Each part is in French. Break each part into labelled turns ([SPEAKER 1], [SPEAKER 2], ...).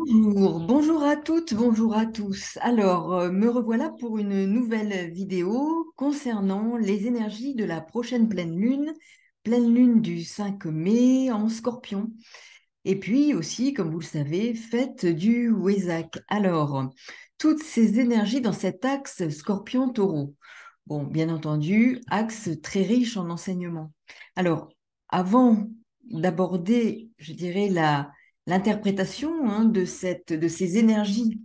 [SPEAKER 1] Bonjour à toutes, bonjour à tous. Alors, me revoilà pour une nouvelle vidéo concernant les énergies de la prochaine pleine lune du 5 mai en Scorpion. Et puis aussi, comme vous le savez, fête du Wésac. Alors, toutes ces énergies dans cet axe Scorpion-Taureau. Bon, bien entendu, axe très riche en enseignements. Alors, avant d'aborder, je dirais, l'interprétation de ces énergies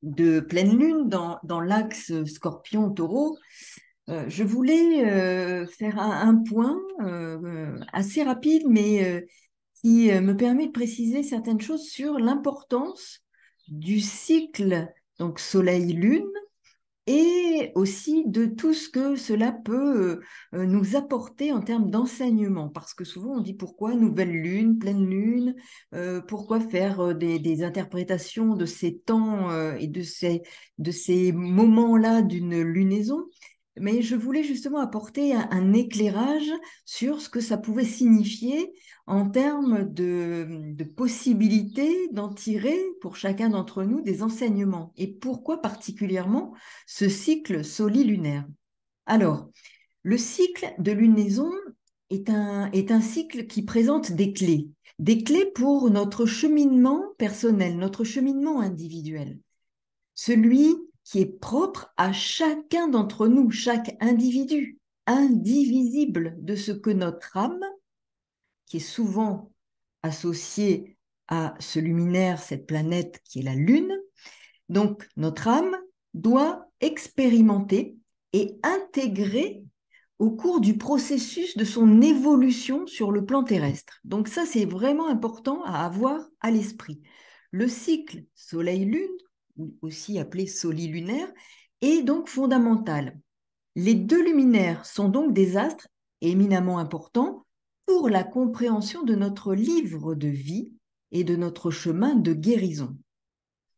[SPEAKER 1] de pleine lune dans l'axe Scorpion-Taureau, je voulais faire un point assez rapide, mais qui me permet de préciser certaines choses sur l'importance du cycle, donc Soleil-Lune, et aussi de tout ce que cela peut nous apporter en termes d'enseignement. Parce que souvent on dit pourquoi nouvelle lune, pleine lune, pourquoi faire des interprétations de ces temps et de ces moments-là d'une lunaison. Mais je voulais justement apporter un éclairage sur ce que ça pouvait signifier en termes de possibilités d'en tirer pour chacun d'entre nous des enseignements. Et pourquoi particulièrement ce cycle solilunaire. Alors, le cycle de lunaison est un cycle qui présente des clés pour notre cheminement personnel, notre cheminement individuel, celui qui est propre à chacun d'entre nous, chaque individu, indivisible de ce que notre âme, qui est souvent associée à ce luminaire, cette planète qui est la Lune, donc notre âme doit expérimenter et intégrer au cours du processus de son évolution sur le plan terrestre. Donc ça, c'est vraiment important à avoir à l'esprit. Le cycle Soleil-Lune, aussi appelé solilunaire, est donc fondamental. Les deux luminaires sont donc des astres éminemment importants pour la compréhension de notre livre de vie et de notre chemin de guérison.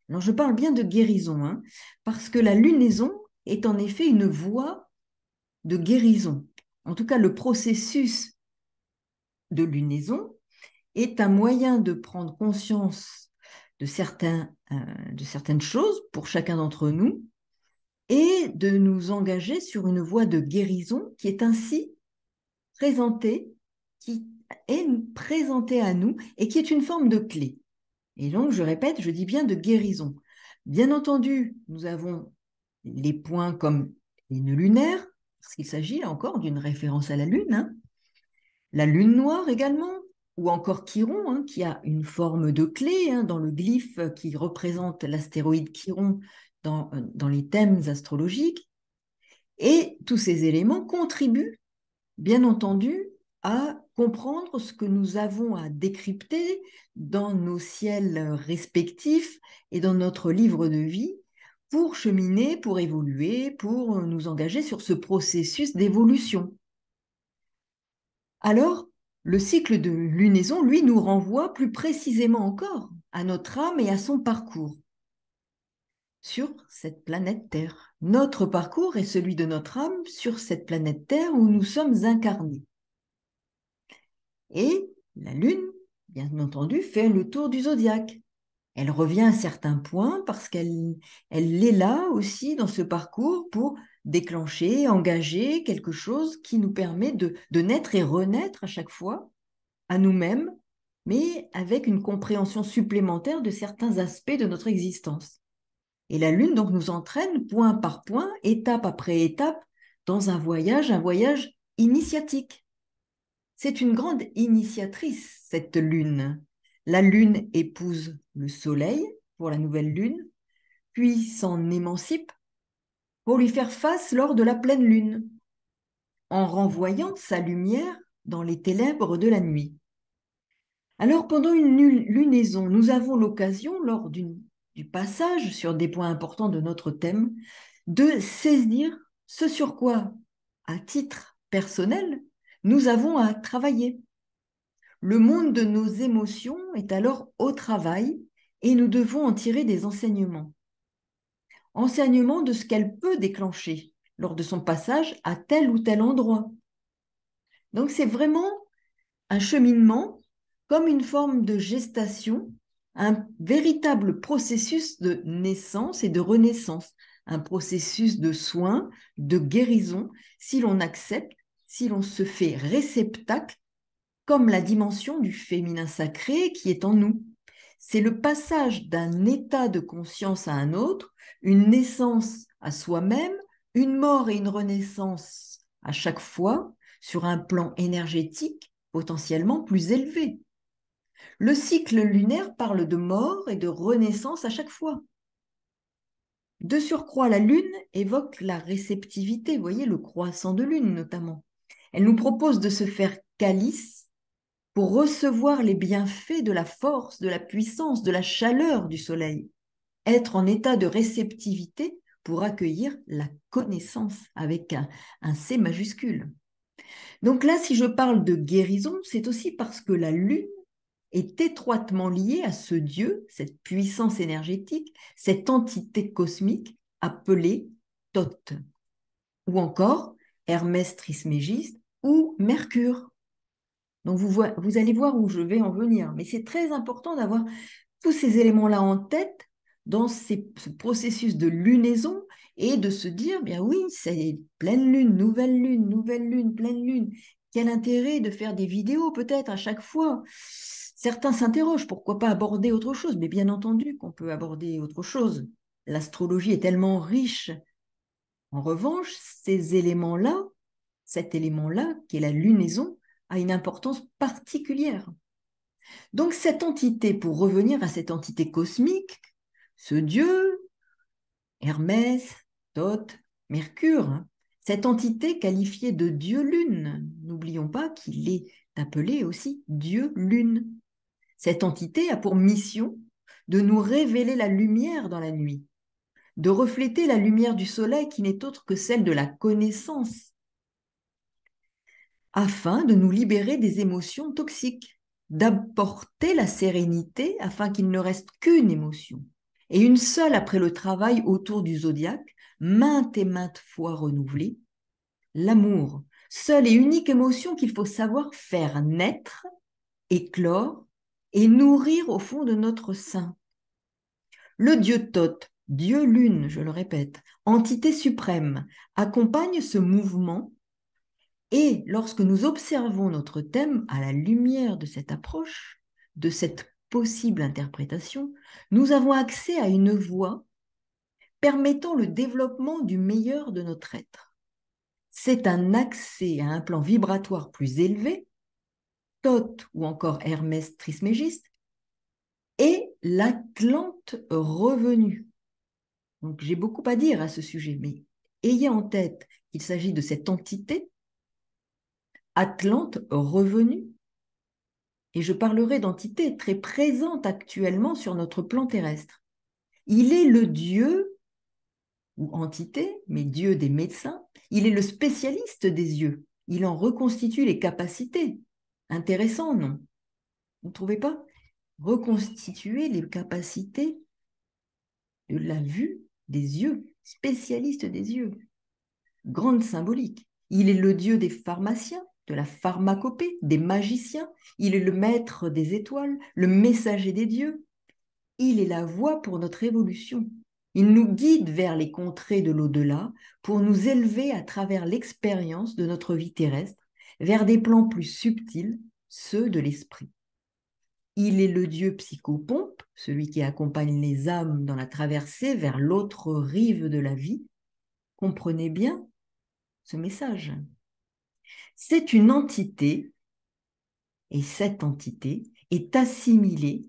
[SPEAKER 1] Alors, je parle bien de guérison, parce que la lunaison est en effet une voie de guérison. En tout cas, le processus de lunaison est un moyen de prendre conscience de certaines choses pour chacun d'entre nous et de nous engager sur une voie de guérison qui est ainsi présentée, qui est présentée à nous et qui est une forme de clé. Et donc, je répète, je dis bien de guérison. Bien entendu, nous avons les points comme les nœuds lunaires, parce qu'il s'agit là encore d'une référence à la Lune, la Lune noire également, ou encore Chiron, qui a une forme de clé dans le glyphe qui représente l'astéroïde Chiron dans les thèmes astrologiques. Et tous ces éléments contribuent, bien entendu, à comprendre ce que nous avons à décrypter dans nos ciels respectifs et dans notre livre de vie pour cheminer, pour évoluer, pour nous engager sur ce processus d'évolution. Alors, le cycle de lunaison, lui, nous renvoie plus précisément encore à notre âme et à son parcours sur cette planète Terre. Notre parcours est celui de notre âme sur cette planète Terre où nous sommes incarnés. Et la Lune, bien entendu, fait le tour du zodiaque. Elle revient à certains points parce elle est là aussi dans ce parcours pour déclencher, engager quelque chose qui nous permet de naître et renaître à chaque fois à nous-mêmes, mais avec une compréhension supplémentaire de certains aspects de notre existence. Et la Lune donc nous entraîne point par point, étape après étape, dans un voyage initiatique. C'est une grande initiatrice, cette lune. La lune épouse le soleil pour la nouvelle lune, puis s'en émancipe pour lui faire face lors de la pleine lune, en renvoyant sa lumière dans les ténèbres de la nuit. Alors, pendant une lunaison, nous avons l'occasion, lors du passage sur des points importants de notre thème, de saisir ce sur quoi, à titre personnel, nous avons à travailler. Le monde de nos émotions est alors au travail et nous devons en tirer des enseignements. Enseignements de ce qu'elle peut déclencher lors de son passage à tel ou tel endroit. Donc c'est vraiment un cheminement comme une forme de gestation un véritable processus de naissance et de renaissance, un processus de soins, de guérison, si l'on accepte, si l'on se fait réceptacle, comme la dimension du féminin sacré qui est en nous. C'est le passage d'un état de conscience à un autre, une naissance à soi-même, une mort et une renaissance à chaque fois sur un plan énergétique potentiellement plus élevé. Le cycle lunaire parle de mort et de renaissance à chaque fois. De surcroît, la lune évoque la réceptivité, vous voyez, le croissant de lune notamment. Elle nous propose de se faire calice pour recevoir les bienfaits de la force, de la puissance, de la chaleur du soleil. Être en état de réceptivité pour accueillir la connaissance avec un C majuscule. Donc là, si je parle de guérison, c'est aussi parce que la lune est étroitement liée à ce Dieu, cette puissance énergétique, cette entité cosmique appelée Thoth, ou encore Hermès Trismégiste ou Mercure. Donc vous allez voir où je vais en venir, mais c'est très important d'avoir tous ces éléments-là en tête dans ce processus de lunaison et de se dire, bien oui, c'est pleine lune, pleine lune. Quel intérêt de faire des vidéos peut-être à chaque fois? Certains s'interrogent, pourquoi pas aborder autre chose? Mais bien entendu qu'on peut aborder autre chose. L'astrologie est tellement riche. En revanche, ces éléments-là, cet élément-là, qui est la lunaison, a une importance particulière. Donc cette entité, pour revenir à cette entité cosmique, ce Dieu, Hermès, Thoth, Mercure, cette entité qualifiée de Dieu-Lune, n'oublions pas qu'il est appelé aussi Dieu-Lune. Cette entité a pour mission de nous révéler la lumière dans la nuit, de refléter la lumière du soleil qui n'est autre que celle de la connaissance, afin de nous libérer des émotions toxiques, d'apporter la sérénité afin qu'il ne reste qu'une émotion, et une seule après le travail autour du zodiaque, maintes et maintes fois renouvelée, l'amour, seule et unique émotion qu'il faut savoir faire naître, éclore et nourrir au fond de notre sein. Le dieu Thoth, dieu lune, je le répète, entité suprême, accompagne ce mouvement. Et lorsque nous observons notre thème à la lumière de cette approche, de cette possible interprétation, nous avons accès à une voie permettant le développement du meilleur de notre être. C'est un accès à un plan vibratoire plus élevé, Thoth ou encore Hermès Trismégiste, et l'Atlante revenu. Donc j'ai beaucoup à dire à ce sujet, mais ayez en tête qu'il s'agit de cette entité Atlante revenu, et je parlerai d'entités très présentes actuellement sur notre plan terrestre. Il est le dieu, ou entité, mais dieu des médecins, il est le spécialiste des yeux, il en reconstitue les capacités. Intéressant, non? Vous ne trouvez pas? Reconstituer les capacités de la vue des yeux, spécialiste des yeux. Grande symbolique. Il est le dieu des pharmaciens, de la pharmacopée, des magiciens. Il est le maître des étoiles, le messager des dieux. Il est la voie pour notre évolution. Il nous guide vers les contrées de l'au-delà pour nous élever à travers l'expérience de notre vie terrestre vers des plans plus subtils, ceux de l'esprit. Il est le dieu psychopompe, celui qui accompagne les âmes dans la traversée vers l'autre rive de la vie. Comprenez bien ce message. C'est une entité, et cette entité est assimilée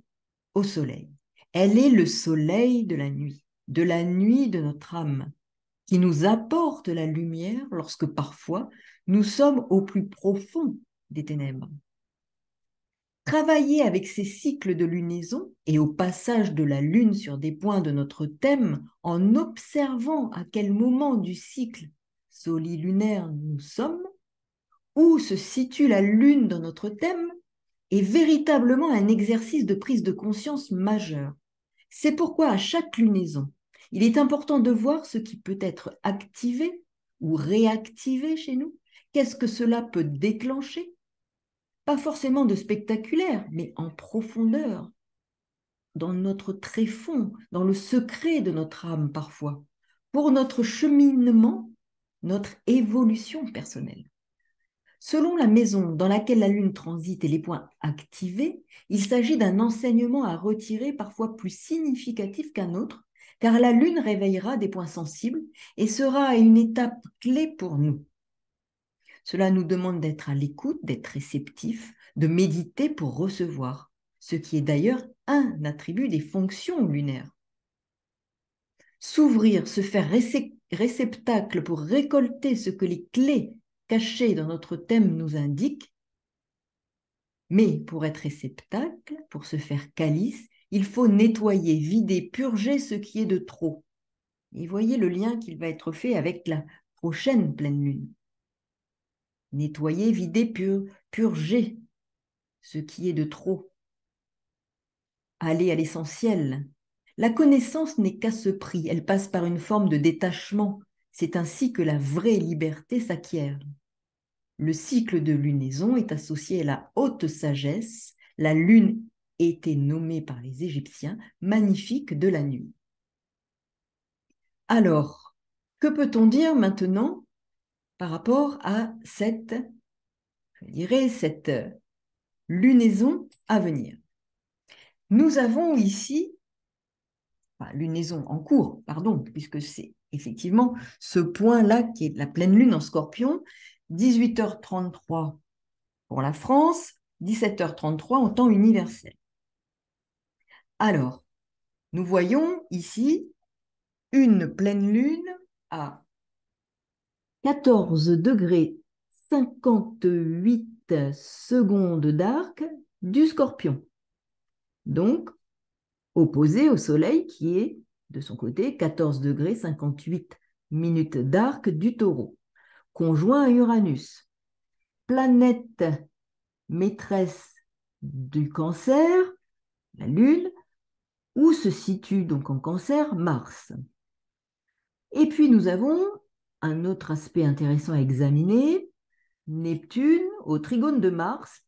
[SPEAKER 1] au soleil. Elle est le soleil de la nuit de notre âme, qui nous apporte la lumière lorsque parfois nous sommes au plus profond des ténèbres. Travailler avec ces cycles de lunaison et au passage de la lune sur des points de notre thème en observant à quel moment du cycle solilunaire nous sommes, où se situe la lune dans notre thème, est véritablement un exercice de prise de conscience majeur. C'est pourquoi à chaque lunaison, il est important de voir ce qui peut être activé ou réactivé chez nous. Qu'est-ce que cela peut déclencher? Pas forcément de spectaculaire, mais en profondeur. dans notre tréfonds, dans le secret de notre âme parfois, pour notre cheminement, notre évolution personnelle. Selon la maison dans laquelle la Lune transite et les points activés, il s'agit d'un enseignement à retirer parfois plus significatif qu'un autre, car la Lune réveillera des points sensibles et sera une étape clé pour nous. Cela nous demande d'être à l'écoute, d'être réceptif, de méditer pour recevoir, ce qui est d'ailleurs un attribut des fonctions lunaires. S'ouvrir, se faire réceptacle pour récolter ce que les clés cachées dans notre thème nous indiquent. Mais pour être réceptacle, pour se faire calice, il faut nettoyer, vider, purger ce qui est de trop. Et voyez le lien qu'il va être fait avec la prochaine pleine lune. Nettoyer, vider, purger ce qui est de trop. Aller à l'essentiel. La connaissance n'est qu'à ce prix, elle passe par une forme de détachement. C'est ainsi que la vraie liberté s'acquiert. Le cycle de lunaison est associé à la haute sagesse. La lune était nommée par les Égyptiens magnifique de la nuit. Alors, que peut-on dire maintenant par rapport à cette lunaison à venir? Nous avons ici, lunaison en cours, pardon, puisque c'est effectivement ce point-là qui est la pleine lune en Scorpion, 18h33 pour la France, 17h33 en temps universel. Alors, nous voyons ici une pleine lune à 14 degrés 58 secondes d'arc du Scorpion. Donc, opposé au Soleil qui est, de son côté, 14 degrés 58 minutes d'arc du Taureau, conjoint à Uranus. Planète maîtresse du Cancer, la Lune, où se situe donc en Cancer Mars. Et puis nous avons un autre aspect intéressant à examiner, Neptune au trigone de Mars,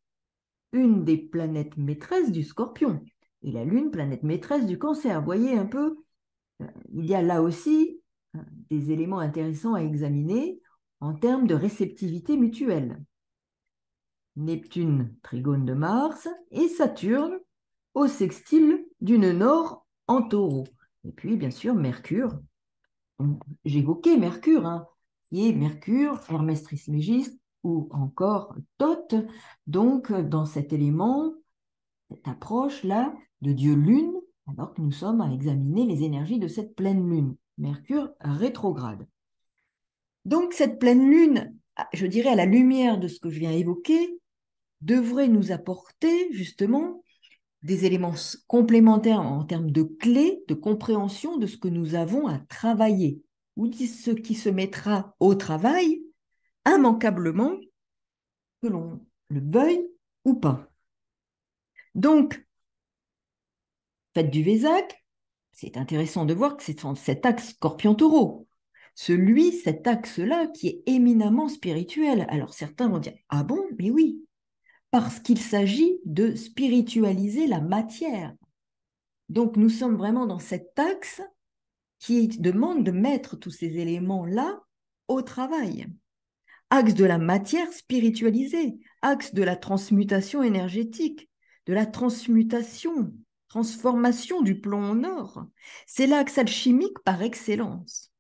[SPEAKER 1] une des planètes maîtresses du Scorpion, et la Lune, planète maîtresse du Cancer. Vous voyez un peu, il y a là aussi des éléments intéressants à examiner en termes de réceptivité mutuelle. Neptune, trigone de Mars, et Saturne au sextile du nœud nord en Taureau. Et puis, bien sûr, Mercure. J'évoquais Mercure, qui est Mercure, Hermès Trismégiste, ou encore Thoth, donc dans cet élément, cette approche-là de Dieu Lune, alors que nous sommes à examiner les énergies de cette pleine lune, Mercure rétrograde. Donc cette pleine lune, je dirais à la lumière de ce que je viens évoquer, devrait nous apporter justement des éléments complémentaires en termes de clés, de compréhension de ce que nous avons à travailler, ou de ce qui se mettra au travail immanquablement, que l'on le veuille ou pas. Donc, faites du Vésac, c'est intéressant de voir que c'est cet axe Scorpion-Taureau. Cet axe-là, qui est éminemment spirituel. Alors certains vont dire, ah bon, mais oui, parce qu'il s'agit de spiritualiser la matière. Donc nous sommes vraiment dans cet axe qui demande de mettre tous ces éléments-là au travail. Axe de la matière spiritualisée, axe de la transmutation énergétique, de la transformation du plomb en or. C'est l'axe alchimique par excellence.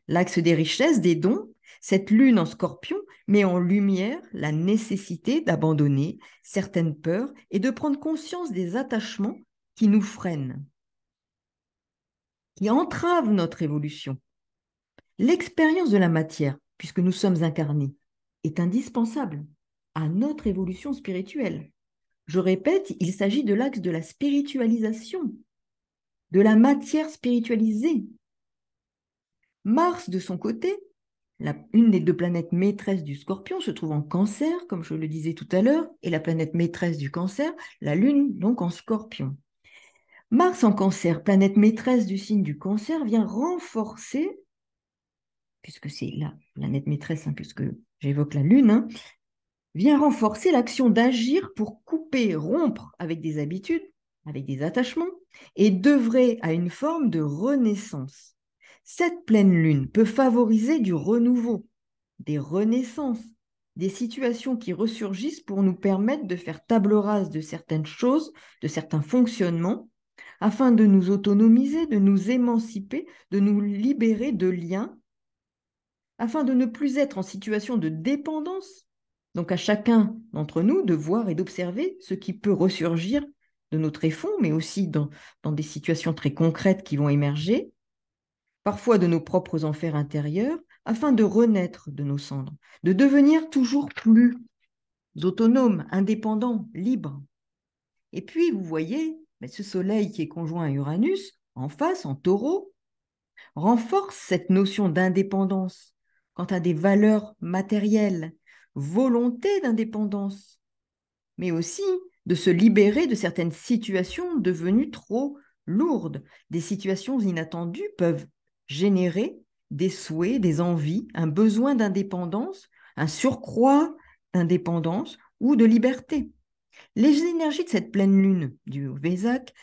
[SPEAKER 1] L'axe des richesses, des dons, cette lune en Scorpion met en lumière la nécessité d'abandonner certaines peurs et de prendre conscience des attachements qui nous freinent, qui entravent notre évolution. L'expérience de la matière, puisque nous sommes incarnés, est indispensable à notre évolution spirituelle. Je répète, il s'agit de l'axe de la spiritualisation, de la matière spiritualisée. Mars, de son côté, une des deux planètes maîtresses du Scorpion, se trouve en Cancer, comme je le disais tout à l'heure, et la planète maîtresse du Cancer, la Lune, donc en Scorpion. Mars en Cancer, planète maîtresse du signe du Cancer, vient renforcer, puisque c'est la planète maîtresse, puisque j'évoque la Lune, vient renforcer l'action d'agir pour couper, rompre avec des habitudes, avec des attachements, et d'œuvrer à une forme de renaissance. Cette pleine lune peut favoriser du renouveau, des renaissances, des situations qui ressurgissent pour nous permettre de faire table rase de certaines choses, de certains fonctionnements, afin de nous autonomiser, de nous émanciper, de nous libérer de liens, afin de ne plus être en situation de dépendance. Donc à chacun d'entre nous de voir et d'observer ce qui peut ressurgir de nos tréfonds, mais aussi dans des situations très concrètes qui vont émerger, parfois de nos propres enfers intérieurs, afin de renaître de nos cendres, de devenir toujours plus autonomes, indépendants, libres. Et puis, vous voyez, ce soleil qui est conjoint à Uranus, en face, en taureau, renforce cette notion d'indépendance quant à des valeurs matérielles, volonté d'indépendance, mais aussi de se libérer de certaines situations devenues trop lourdes. Des situations inattendues peuvent générer des souhaits, des envies, un besoin d'indépendance, un surcroît d'indépendance ou de liberté. Les énergies de cette pleine lune du Vésac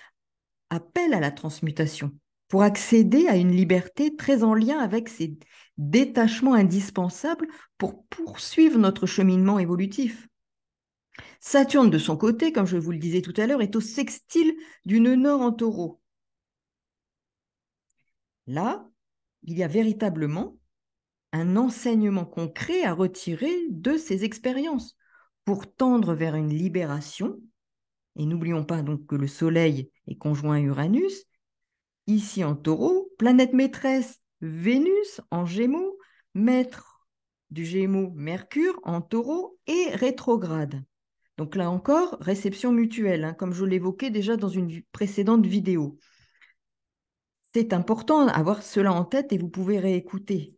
[SPEAKER 1] appellent à la transmutation pour accéder à une liberté très en lien avec ces détachements indispensables pour poursuivre notre cheminement évolutif. Saturne, de son côté, comme je vous le disais tout à l'heure, est au sextile du nœud nord en taureau. Là, il y a véritablement un enseignement concret à retirer de ces expériences pour tendre vers une libération. Et n'oublions pas donc que le Soleil est conjoint à Uranus. Ici en taureau, planète maîtresse Vénus en Gémeaux, maître du Gémeaux Mercure en taureau et rétrograde. Donc là encore, réception mutuelle, comme je l'évoquais déjà dans une précédente vidéo. C'est important d'avoir cela en tête et vous pouvez réécouter.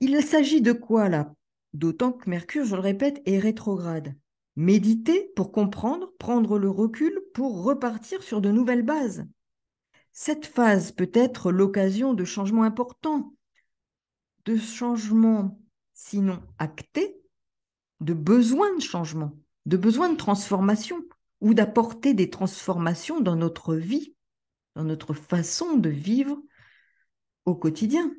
[SPEAKER 1] Il s'agit de quoi là? D'autant que Mercure, je le répète, est rétrograde. Méditer pour comprendre, prendre le recul pour repartir sur de nouvelles bases. Cette phase peut être l'occasion de changements importants, de changements sinon actés, de besoins de changement, de besoins de transformation ou d'apporter des transformations dans notre vie, dans notre façon de vivre au quotidien.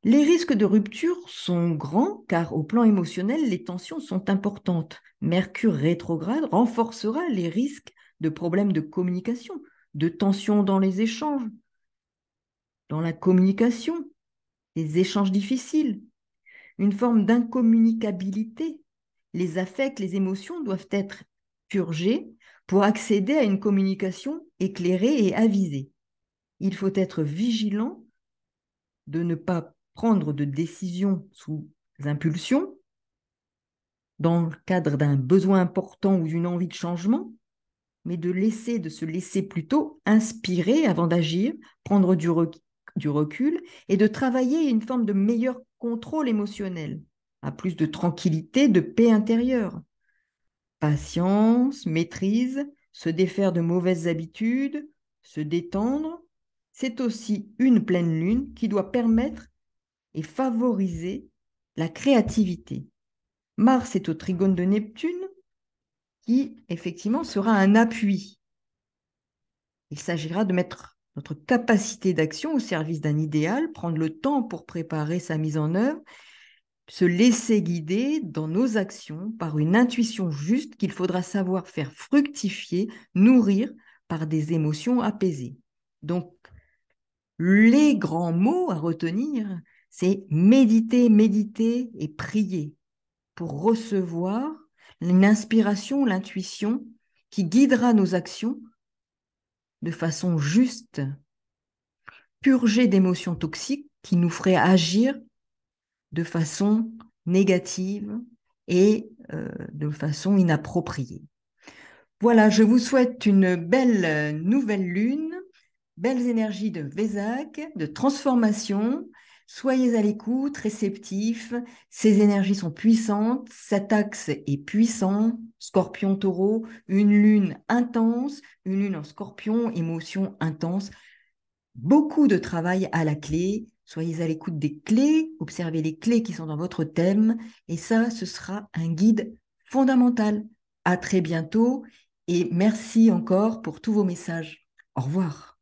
[SPEAKER 1] Les risques de rupture sont grands car au plan émotionnel, les tensions sont importantes. Mercure rétrograde renforcera les risques de problèmes de communication, de tensions dans les échanges, dans la communication, des échanges difficiles, une forme d'incommunicabilité. Les affects, les émotions doivent être purgés pour accéder à une communication éclairée et avisée. Il faut être vigilant de ne pas prendre de décisions sous impulsion dans le cadre d'un besoin important ou d'une envie de changement, mais de se laisser plutôt inspirer avant d'agir, prendre du recul et de travailler une forme de meilleur contrôle émotionnel, à plus de tranquillité, de paix intérieure. Patience, maîtrise, se défaire de mauvaises habitudes, se détendre, c'est aussi une pleine lune qui doit permettre et favoriser la créativité. Mars est au trigone de Neptune, qui effectivement sera un appui. Il s'agira de mettre notre capacité d'action au service d'un idéal, prendre le temps pour préparer sa mise en œuvre, se laisser guider dans nos actions par une intuition juste qu'il faudra savoir faire fructifier, nourrir par des émotions apaisées. Donc, les grands mots à retenir, c'est méditer, méditer et prier pour recevoir une inspiration, l'intuition qui guidera nos actions de façon juste, purger d'émotions toxiques qui nous feraient agir de façon négative et de façon inappropriée. Voilà, je vous souhaite une belle nouvelle lune, belles énergies de Vésac, de transformation. Soyez à l'écoute, réceptifs. Ces énergies sont puissantes. Cet axe est puissant. Scorpion-Taureau, une lune intense, une lune en Scorpion, émotion intense. Beaucoup de travail à la clé. Soyez à l'écoute des clés, observez les clés qui sont dans votre thème. Et ça, ce sera un guide fondamental. À très bientôt Et merci encore pour tous vos messages. Au revoir.